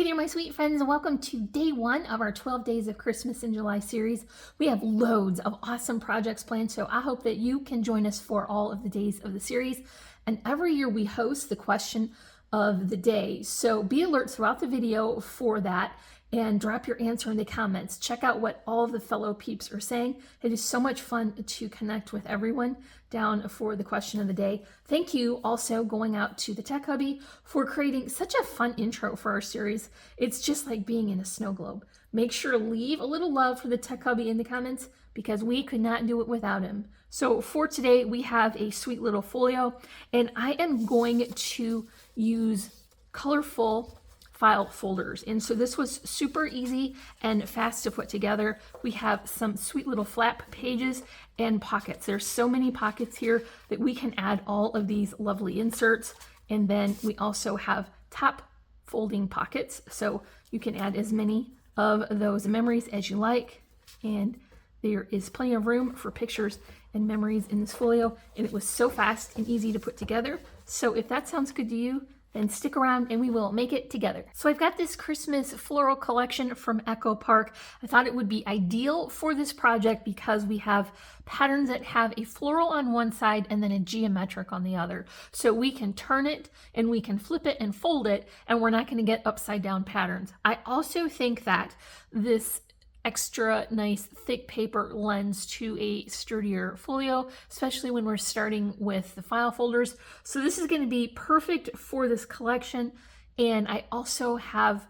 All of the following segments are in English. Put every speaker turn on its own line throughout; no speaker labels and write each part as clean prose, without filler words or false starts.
Hey there, my sweet friends, and welcome to day one of our 12 Days of Christmas in July series. We have loads of awesome projects planned, so I hope that you can join us for all of the days of the series. And every year we host the question of the day, so be alert throughout the video for that and drop your answer in the comments. Check out what all of the fellow peeps are saying. It is so much fun to connect with everyone down for the question of the day. Thank you also going out to the Tech Hubby for creating such a fun intro for our series. It's just like being in a snow globe. Make sure to leave a little love for the Tech Hubby in the comments because we could not do it without him. So for today, we have a sweet little folio, and I am going to use colorful file folders. And so this was super easy and fast to put together. We have some sweet little flap pages and pockets. There's so many pockets here that we can add all of these lovely inserts. And then we also have top folding pockets. So you can add as many of those memories as you like. And there is plenty of room for pictures and memories in this folio. And it was so fast and easy to put together. So if that sounds good to you, then stick around and we will make it together. So I've got this Christmas floral collection from Echo Park. I thought it would be ideal for this project because we have patterns that have a floral on one side and then a geometric on the other. So we can turn it and we can flip it and fold it, and we're not going to get upside down patterns. I also think that this extra nice thick paper lends to a sturdier folio, especially when we're starting with the file folders. So this is going to be perfect for this collection. And I also have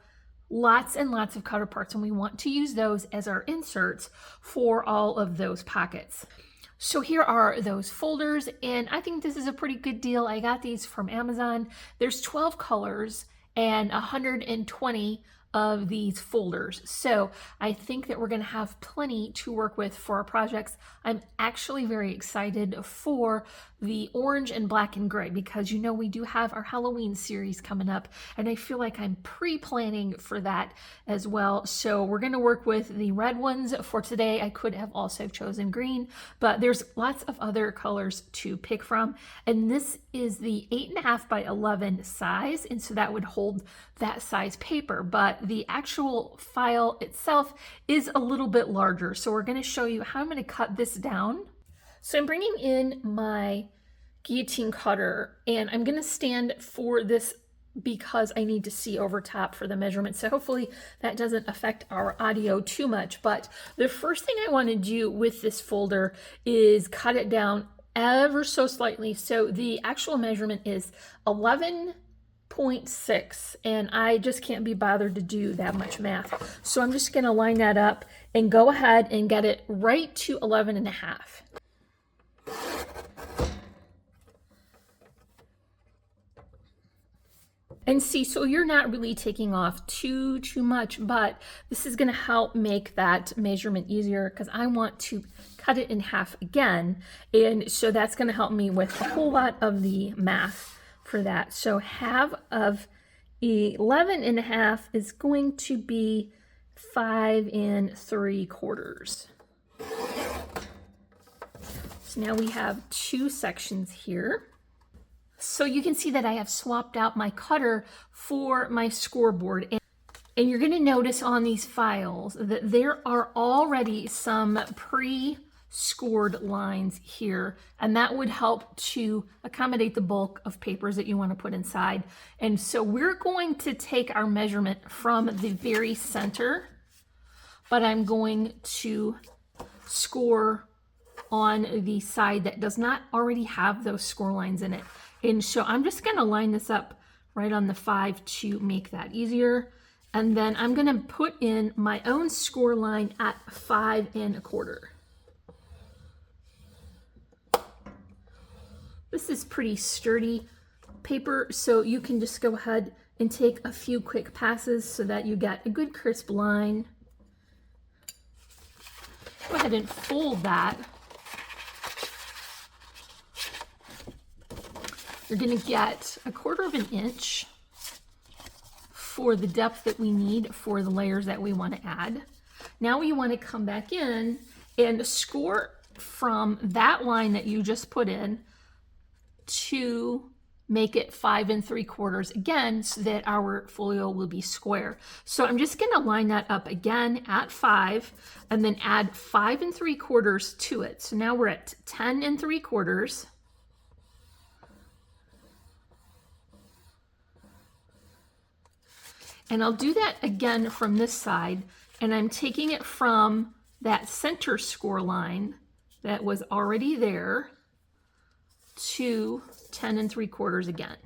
lots and lots of cutter parts, and we want to use those as our inserts for all of those pockets. So here are those folders, and I think this is a pretty good deal. I got these from Amazon. There's 12 colors and 120 of these folders. So I think that we're going to have plenty to work with for our projects. I'm actually very excited for the orange and black and gray because, you know, we do have our Halloween series coming up, and I feel like I'm pre-planning for that as well. So we're going to work with the red ones for today. I could have also chosen green, but there's lots of other colors to pick from. And this is the 8.5 by 11 size, and so that would hold that size paper, but the actual file itself is a little bit larger. So we're going to show you how I'm going to cut this down. So I'm bringing in my guillotine cutter, and I'm going to stand for this because I need to see over top for the measurement. So hopefully that doesn't affect our audio too much. But the first thing I want to do with this folder is cut it down ever so slightly. So the actual measurement is 11.6, and I just can't be bothered to do that much math. So I'm just going to line that up and go ahead and get it right to 11.5. And see, so you're not really taking off too much, but this is going to help make that measurement easier because I want to cut it in half again. And so that's going to help me with a whole lot of the math for that. So half of 11.5 is going to be 5 3/4. So now we have two sections here. So you can see that I have swapped out my cutter for my scoreboard. And you're going to notice on these files that there are already some pre-scored lines here, and that would help to accommodate the bulk of papers that you want to put inside. And so we're going to take our measurement from the very center, but I'm going to score on the side that does not already have those score lines in it. And so I'm just going to line this up right on the 5 to make that easier. And then I'm going to put in my own score line at 5 1/4. This is pretty sturdy paper, so you can just go ahead and take a few quick passes so that you get a good crisp line. Go ahead and fold that. You're going to get 1/4 inch for the depth that we need for the layers that we want to add. Now we want to come back in and score from that line that you just put in to make it 5 3/4 again so that our folio will be square. So I'm just going to line that up again at 5 and then add 5 3/4 to it. So now we're at 10 3/4. And I'll do that again from this side, and I'm taking it from that center score line that was already there to 10 3/4 again.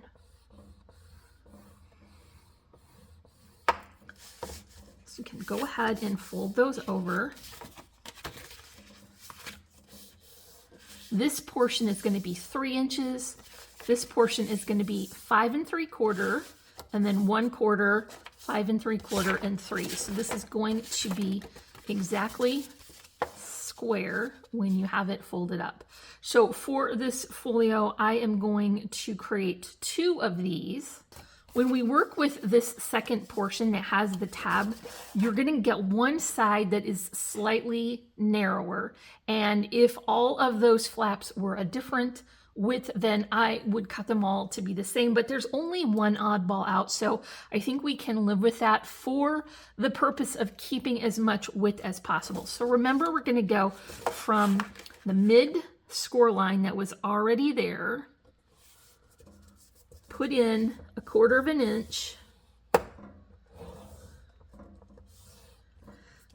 So you can go ahead and fold those over. This portion is going to be 3 inches. This portion is going to be 5 3/4, and then 1/4, 5 3/4, and 3. So this is going to be exactly square when you have it folded up. So for this folio, I am going to create 2 of these. When we work with this second portion that has the tab, you're going to get one side that is slightly narrower. And if all of those flaps were a different width, then I would cut them all to be the same, but there's only one oddball out, so I think we can live with that for the purpose of keeping as much width as possible. So remember, we're going to go from the mid score line that was already there, put in 1/4 inch,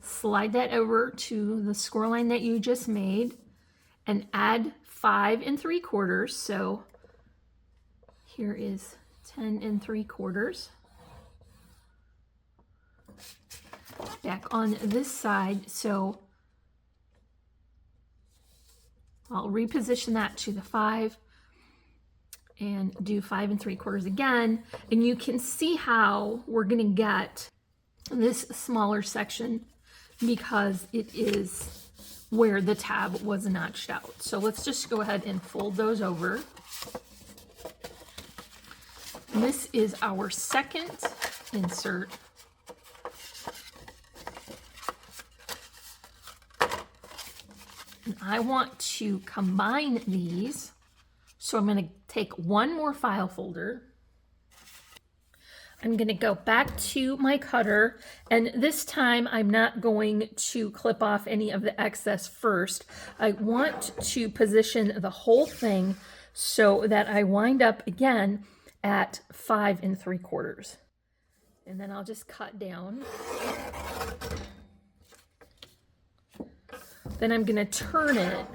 slide that over to the score line that you just made, and add 5 3/4. So here is 10 3/4. Back on this side, so I'll reposition that to the 5 and do 5 3/4 again. And you can see how we're going to get this smaller section because it is where the tab was notched out. So let's just go ahead and fold those over. And this is our second insert. And I want to combine these. So I'm going to take one more file folder. I'm going to go back to my cutter, and this time I'm not going to clip off any of the excess first. I want to position the whole thing so that I wind up again at 5 3/4. And then I'll just cut down. Then I'm going to turn it,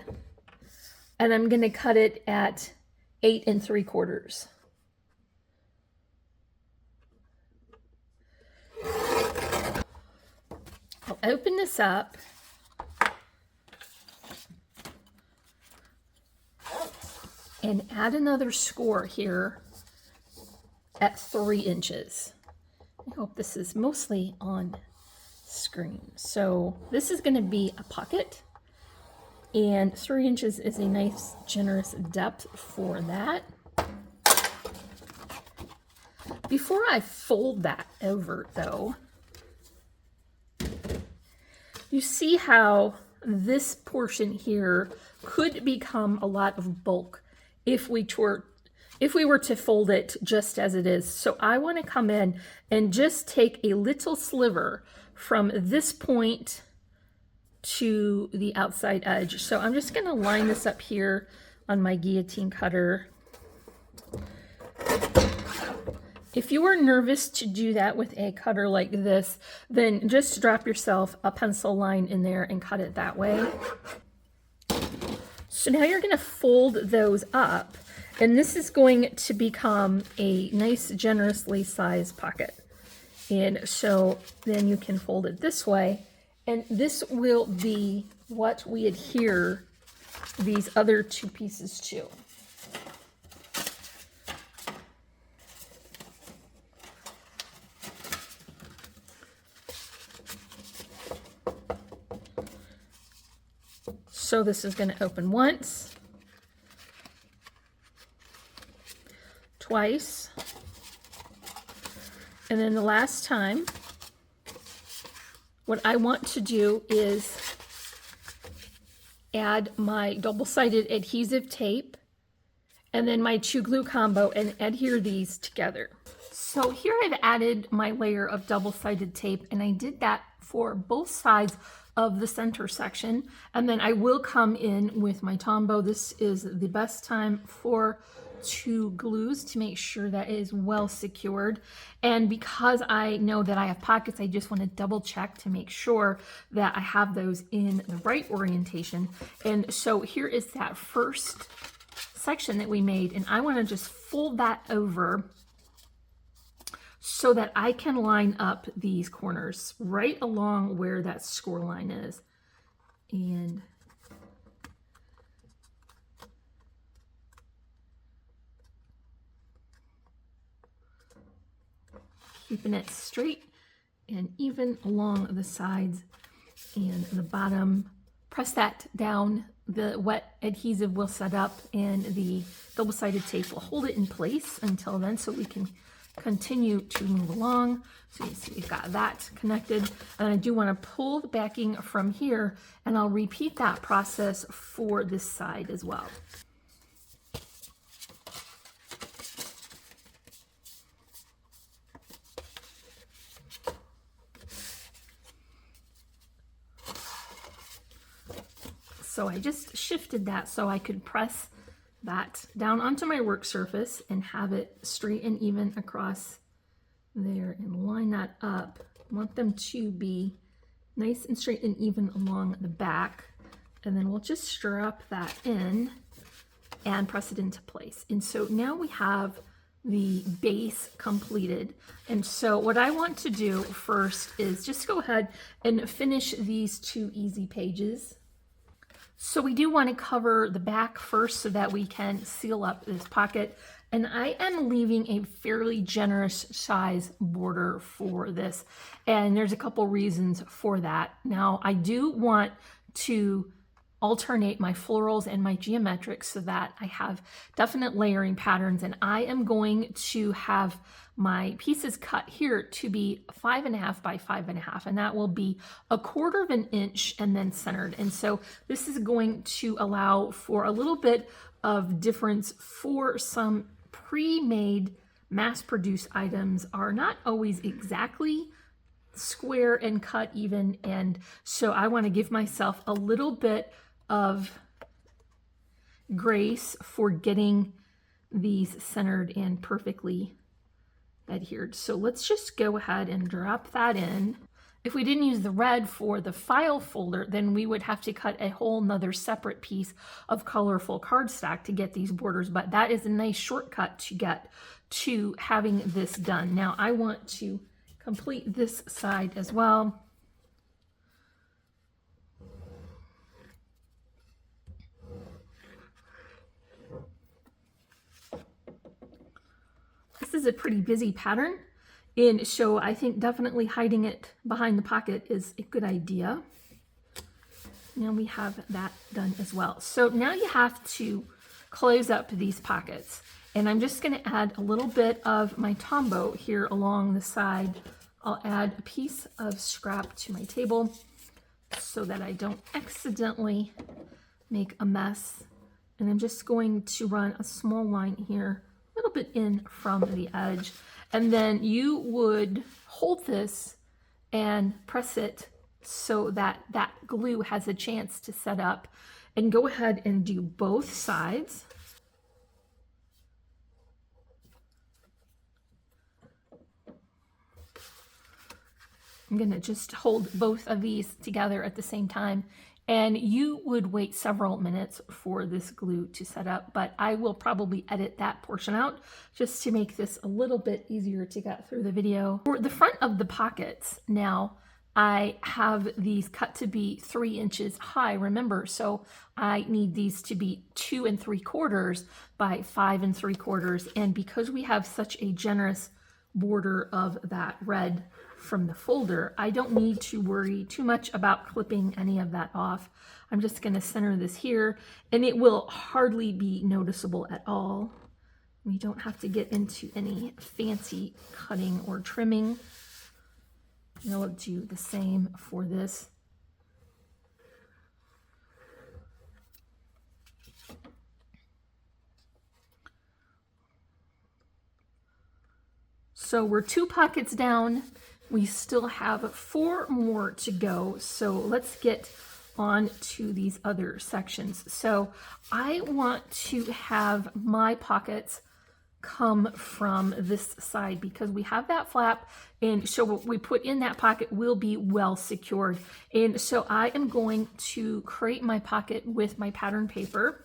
and I'm going to cut it at 8 3/4. I'll open this up and add another score here at 3 inches. I hope this is mostly on screen. So this is going to be a pocket, and 3 inches is a nice generous depth for that. Before I fold that over though, you see how this portion here could become a lot of bulk if we were to fold it just as it is. So I want to come in and just take a little sliver from this point to the outside edge. So I'm just going to line this up here on my guillotine cutter. If you are nervous to do that with a cutter like this, then just drop yourself a pencil line in there and cut it that way. So now you're going to fold those up, and this is going to become a nice generously sized pocket. And so then you can fold it this way, and this will be what we adhere these other 2 pieces to. So this is going to open once, twice, and then the last time. What I want to do is add my double-sided adhesive tape, and then my 2 glue combo and adhere these together. So here I've added my layer of double-sided tape, and I did that for both sides of the center section. And then I will come in with my Tombow. This is the best time for 2 glues to make sure that it is well secured. And because I know that I have pockets, I just want to double check to make sure that I have those in the right orientation. And so here is that first section that we made, and I want to just fold that over so that I can line up these corners right along where that score line is. And keeping it straight and even along the sides and the bottom. Press that down. The wet adhesive will set up and the double-sided tape will hold it in place until then, so we can continue to move along. So you see we've got that connected, and I do want to pull the backing from here, and I'll repeat that process for this side as well. So I just shifted that so I could press that down onto my work surface and have it straight and even across there and line that up. I want them to be nice and straight and even along the back. And then we'll just strap that in and press it into place. And so now we have the base completed. And so what I want to do first is just go ahead and finish these 2 easy pages. So we do want to cover the back first so that we can seal up this pocket. And I am leaving a fairly generous size border for this. And there's a couple reasons for that. Now, I do want to alternate my florals and my geometrics so that I have definite layering patterns. And I am going to have my pieces cut here to be 5.5 by 5.5, and that will be 1/4 of an inch and then centered. And so this is going to allow for a little bit of difference for some pre-made mass-produced items are not always exactly square and cut even. And so I want to give myself a little bit of grace for getting these centered and perfectly adhered. So let's just go ahead and drop that in. If we didn't use the red for the file folder, then we would have to cut a whole nother separate piece of colorful cardstock to get these borders, but that is a nice shortcut to get to having this done. Now I want to complete this side as well. This is a pretty busy pattern, and so I think definitely hiding it behind the pocket is a good idea. Now we have that done as well. So now you have to close up these pockets, and I'm just going to add a little bit of my Tombow here along the side. I'll add a piece of scrap to my table so that I don't accidentally make a mess, and I'm just going to run a small line here, a little bit in from the edge, and then you would hold this and press it so that that glue has a chance to set up, and go ahead and do both sides. I'm going to just hold both of these together at the same time, and you would wait several minutes for this glue to set up, but I will probably edit that portion out just to make this a little bit easier to get through the video. For the front of the pockets now, I have these cut to be 3 inches high, remember, so I need these to be 2 3/4 by 5 3/4, and because we have such a generous border of that red from the folder, I don't need to worry too much about clipping any of that off. I'm just going to center this here, and it will hardly be noticeable at all. We don't have to get into any fancy cutting or trimming. And I'll do the same for this. So we're 2 pockets down. We still have 4 more to go. So let's get on to these other sections. So I want to have my pockets come from this side because we have that flap, and so what we put in that pocket will be well secured. And so I am going to create my pocket with my pattern paper.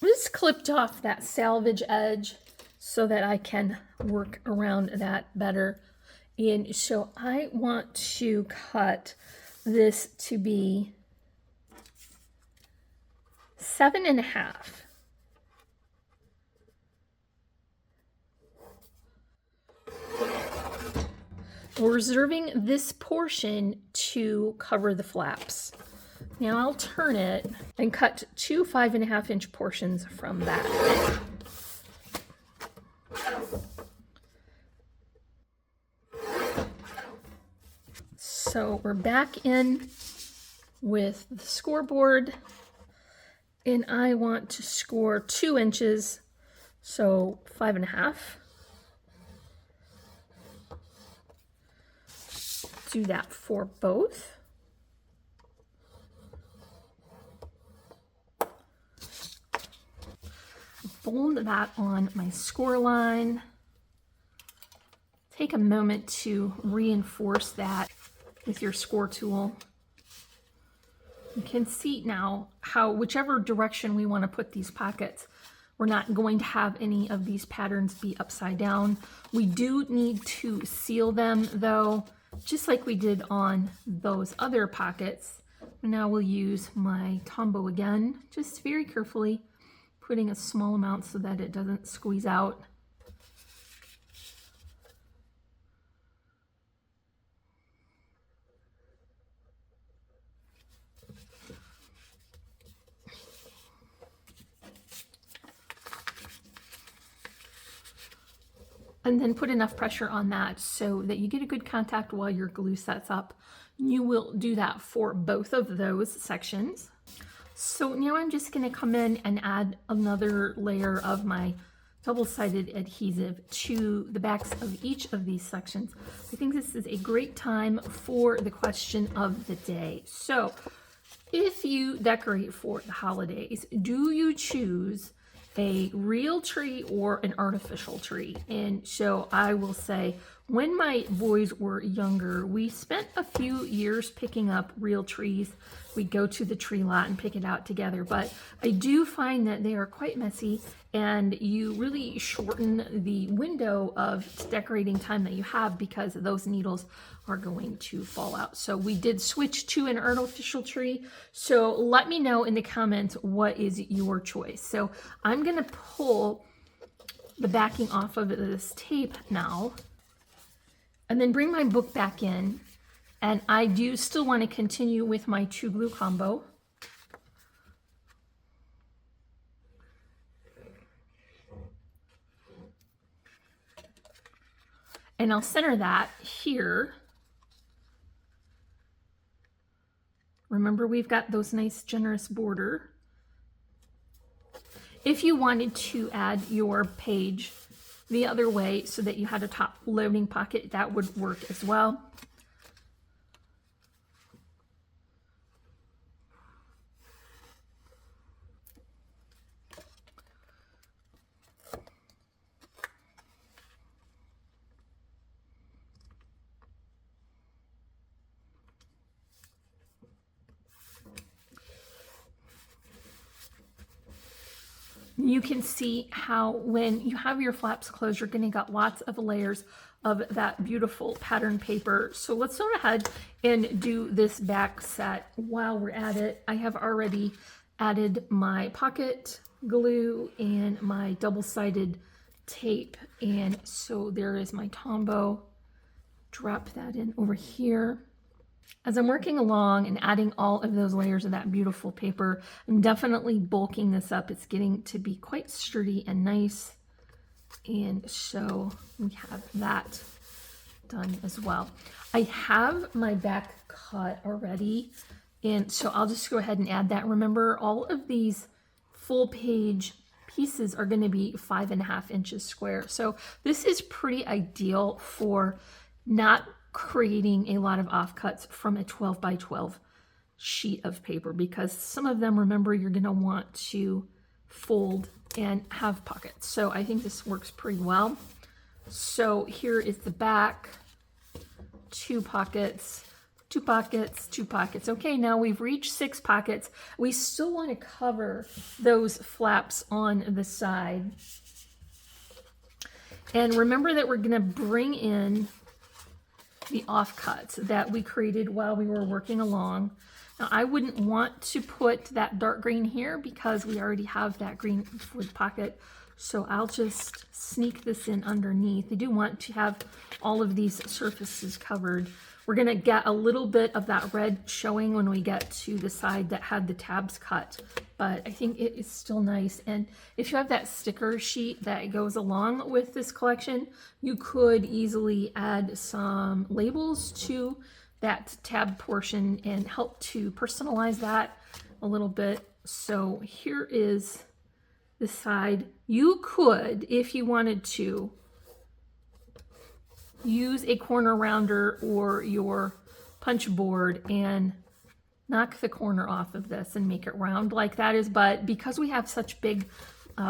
Just clipped off that salvage edge so that I can work around that better. And so I want to cut this to be 7.5. We're reserving this portion to cover the flaps. Now I'll turn it and cut 2 5.5-inch portions from that. So we're back in with the scoreboard, and I want to score 2 inches, so 5.5. Do that for both. Fold that on my score line. Take a moment to reinforce that with your score tool. You can see now how whichever direction we want to put these pockets, we're not going to have any of these patterns be upside down. We do need to seal them though, just like we did on those other pockets. Now we'll use my Tombow again, just very carefully, putting a small amount so that it doesn't squeeze out. And then put enough pressure on that so that you get a good contact while your glue sets up. You will do that for both of those sections. So now I'm just going to come in and add another layer of my double-sided adhesive to the backs of each of these sections. I think this is a great time for the question of the day. So if you decorate for the holidays, do you choose a real tree or an artificial tree? And so I will say, when my boys were younger, we spent a few years picking up real trees. We'd go to the tree lot and pick it out together, but I do find that they are quite messy, and you really shorten the window of decorating time that you have because those needles are going to fall out. So we did switch to an artificial tree. So let me know in the comments what is your choice. So I'm going to pull the backing off of this tape now, and then bring my book back in. And I do still want to continue with my 2 glue combo. And I'll center that here. Remember, we've got those nice generous border. If you wanted to add your page the other way so that you had a top loading pocket, that would work as well. You can see how when you have your flaps closed, you're going to get lots of layers of that beautiful pattern paper. So let's go ahead and do this back set. While we're at it, I have already added my pocket glue and my double-sided tape. And so there is my Tombow. Drop that in over here. As I'm working along and adding all of those layers of that beautiful paper, I'm definitely bulking this up. It's getting to be quite sturdy and nice. And so we have that done as well. I have my back cut already, and so I'll just go ahead and add that. Remember, all of these full page pieces are going to be 5.5 inches square. So this is pretty ideal for not creating a lot of offcuts from a 12 by 12 sheet of paper, because some of them, remember, you're going to want to fold and have pockets. So I think this works pretty well. So here is the back, 2 pockets, 2 pockets, 2 pockets. Okay, now we've reached 6 pockets. We still want to cover those flaps on the side. And remember that we're going to bring in the offcuts that we created while we were working along. Now, I wouldn't want to put that dark green here because we already have that green for the pocket. So I'll just sneak this in underneath. I do want to have all of these surfaces covered. We're going to get a little bit of that red showing when we get to the side that had the tabs cut, but I think it is still nice. And if you have that sticker sheet that goes along with this collection, you could easily add some labels to that tab portion and help to personalize that a little bit. So here is the side. You could, if you wanted to, use a corner rounder or your punch board and knock the corner off of this and make it round like that is, but because we have such big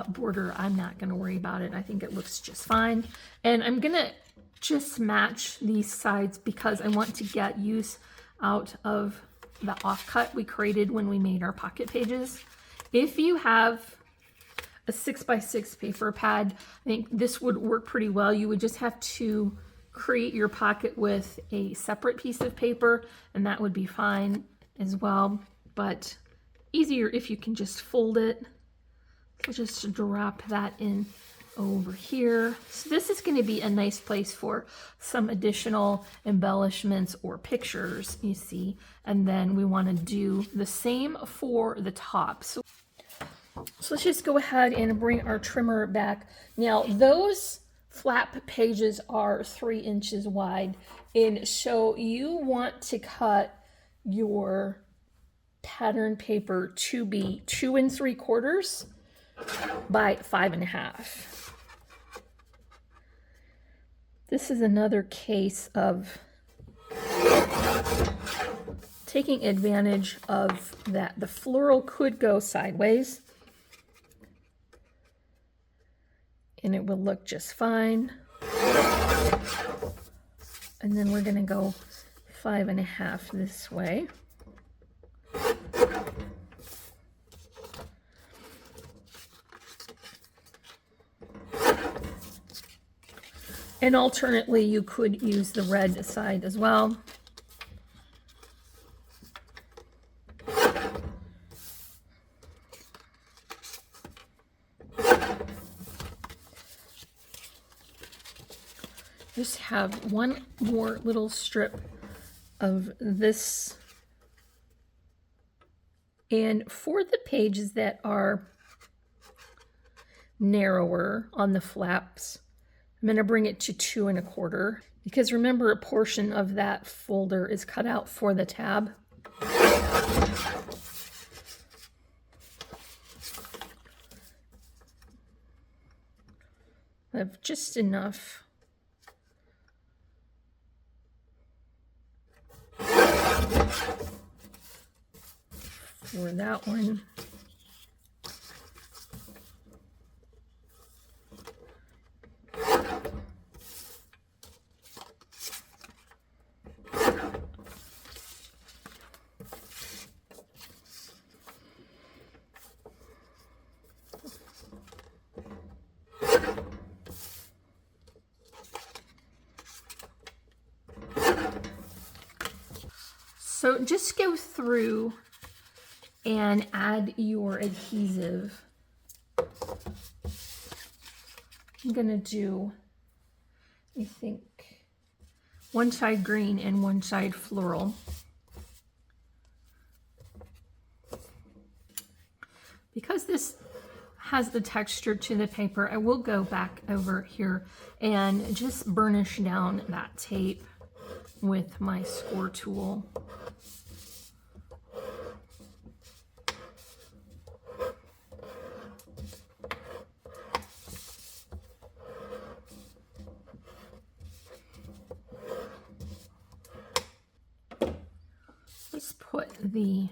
border, I'm not going to worry about it. I think it looks just fine. And I'm going to just match these sides because I want to get use out of the offcut we created when we made our pocket pages. If you have a 6x6 paper pad, I think this would work pretty well. You would just have to create your pocket with a separate piece of paper, and that would be fine as well, but easier if you can just fold it. So just drop that in over here. So this is going to be a nice place for some additional embellishments or pictures, you see, and then we want to do the same for the top. So let's just go ahead and bring our trimmer back. Now those flap pages are 3 inches wide, and so you want to cut your pattern paper to be 2 3/4 by 5.5. This is another case of taking advantage of that. The floral could go sideways and it will look just fine. And then we're going to go 5.5 this way. And alternately, you could use the red side as well. Just have one more little strip of this. And for the pages that are narrower on the flaps, I'm going to bring it to 2 1/4, because remember, a portion of that folder is cut out for the tab. I have just enough for that one. So just go through and add your adhesive. I'm going to do, I think, one side green and one side floral. Because this has the texture to the paper, I will go back over here and just burnish down that tape with my score tool. put the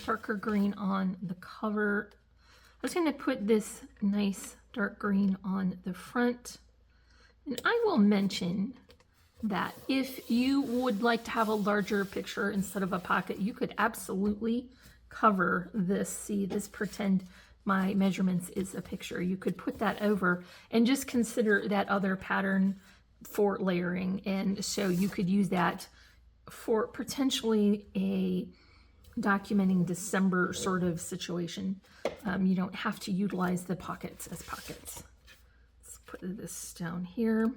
darker green on the cover. I was going to put this nice dark green on the front. And I will mention that if you would like to have a larger picture instead of a pocket, you could absolutely cover this. See, this pretend my measurements is a picture. You could put that over and just consider that other pattern for layering. And so you could use that for potentially a documenting December sort of situation. You don't have to utilize the pockets as pockets. Let's put this down here.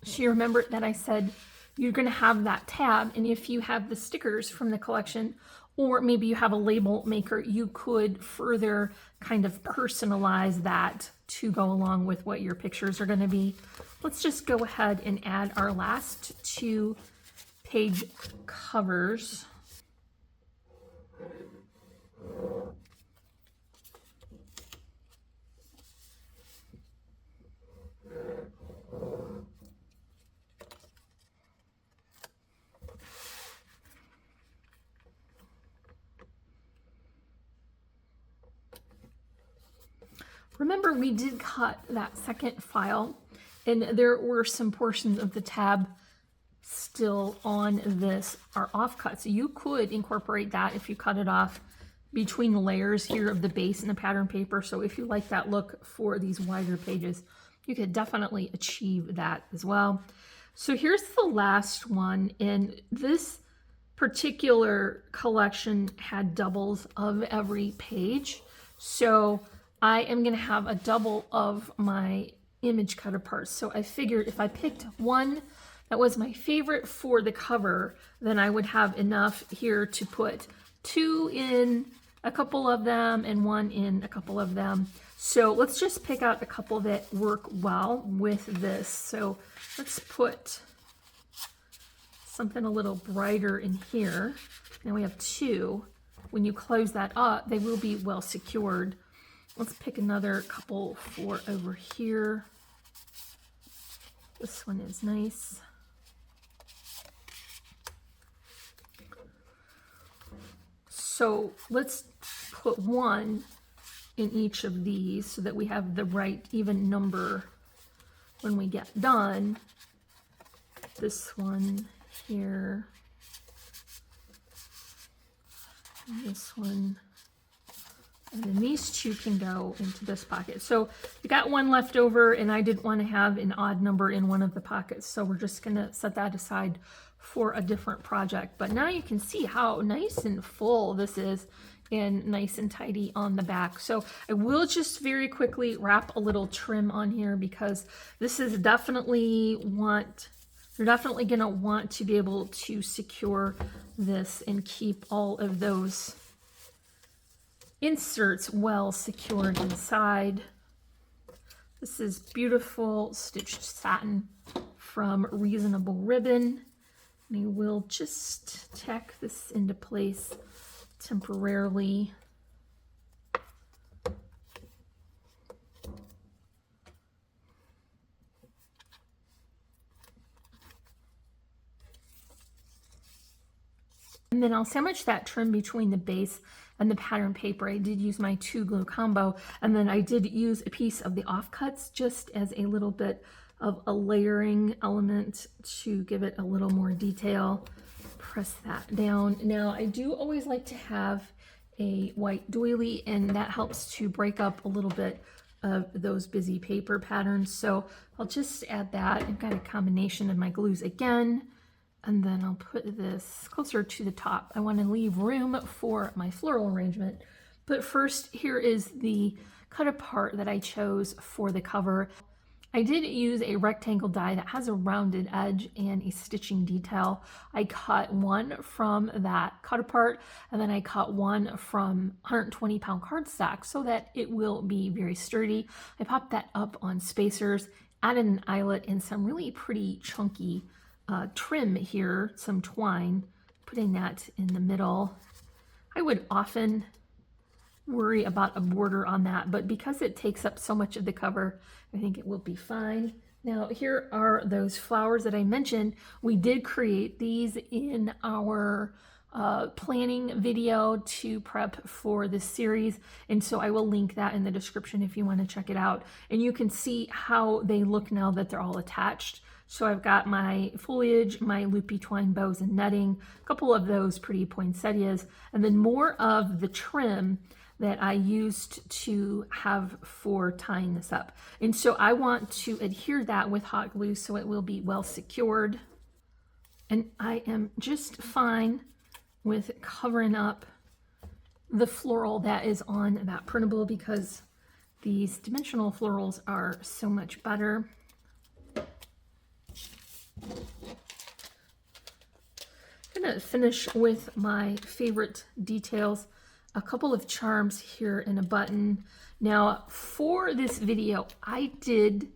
So you remember that I said you're going to have that tab, and if you have the stickers from the collection, or maybe you have a label maker, you could further kind of personalize that to go along with what your pictures are going to be. Let's just go ahead and add our last 2 page covers. Remember, we did cut that second file, and there were some portions of the tab still on this are offcut. So you could incorporate that if you cut it off between the layers here of the base and the pattern paper. So if you like that look for these wider pages, you could definitely achieve that as well. So here's the last one, and this particular collection had doubles of every page. So I am going to have a double of my image cutter parts. So I figured if I picked one that was my favorite for the cover, then I would have enough here to put 2 in a couple of them and 1 in a couple of them. So let's just pick out a couple that work well with this. So let's put something a little brighter in here. Now we have 2. When you close that up, they will be well secured. Let's pick another couple for over here. This one is nice. So let's put 1 in each of these so that we have the right even number when we get done. This one here. And this one. And then these 2 can go into this pocket. So we got 1 left over, and I didn't want to have an odd number in one of the pockets. So we're just going to set that aside for a different project. But now you can see how nice and full this is and nice and tidy on the back. So I will just very quickly wrap a little trim on here because this is definitely you're definitely going to want to be able to secure this and keep all of those inserts well secured inside. This is beautiful stitched satin from Reasonable Ribbon. And I will just tack this into place temporarily. And then I'll sandwich that trim between the base and the pattern paper. I did use my 2 glue combo, and then I did use a piece of the offcuts just as a little bit of a layering element to give it a little more detail. Press that down. Now I do always like to have a white doily, and that helps to break up a little bit of those busy paper patterns. So I'll just add that. I've got a combination of my glues again. And then I'll put this closer to the top. I want to leave room for my floral arrangement. But first, here is the cut apart that I chose for the cover. I did use a rectangle die that has a rounded edge and a stitching detail. I cut one from that cut apart, and then I cut one from 120-pound cardstock so that it will be very sturdy. I popped that up on spacers, added an eyelet and some really pretty chunky trim here, some twine, putting that in the middle. I would often worry about a border on that, but because it takes up so much of the cover, I think it will be fine. Now here are those flowers that I mentioned. We did create these in our planning video to prep for this series, and so I will link that in the description if you want to check it out, and you can see how they look now that they're all attached. So I've got my foliage, my loopy twine bows and netting, a couple of those pretty poinsettias, and then more of the trim that I used to have for tying this up. And so I want to adhere that with hot glue so it will be well secured. And I am just fine with covering up the floral that is on that printable because these dimensional florals are so much better. I'm gonna finish with my favorite details. A couple of charms here and a button. Now for this video, I did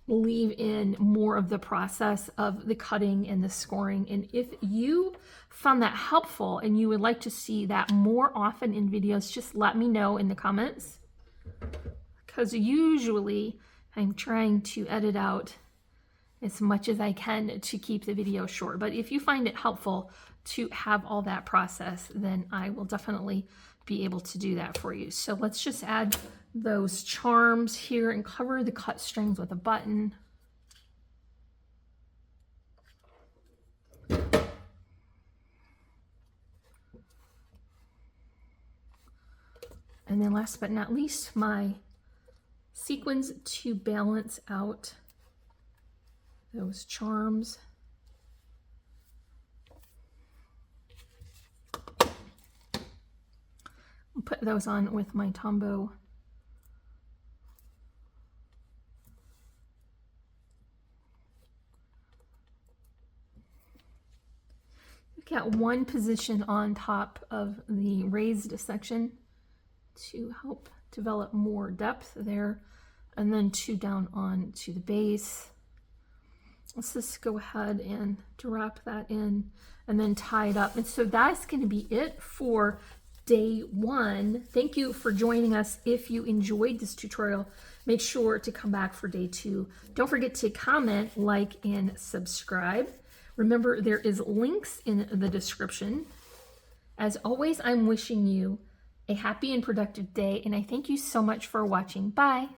leave in more of the process of the cutting and the scoring. And if you found that helpful and you would like to see that more often in videos, just let me know in the comments. Because usually I'm trying to edit out as much as I can to keep the video short. But if you find it helpful to have all that process, then I will definitely be able to do that for you. So let's just add those charms here and cover the cut strings with a button. And then last but not least, my sequins to balance out those charms. I'll put those on with my Tombow. We've got one position on top of the raised section to help develop more depth there, and then two down on to the base. Let's just go ahead and drop that in and then tie it up. And so that's going to be it for day one. Thank you for joining us. If you enjoyed this tutorial, make sure to come back for day two. Don't forget to comment, like, and subscribe. Remember, there is links in the description. As always, I'm wishing you a happy and productive day, and I thank you so much for watching. Bye.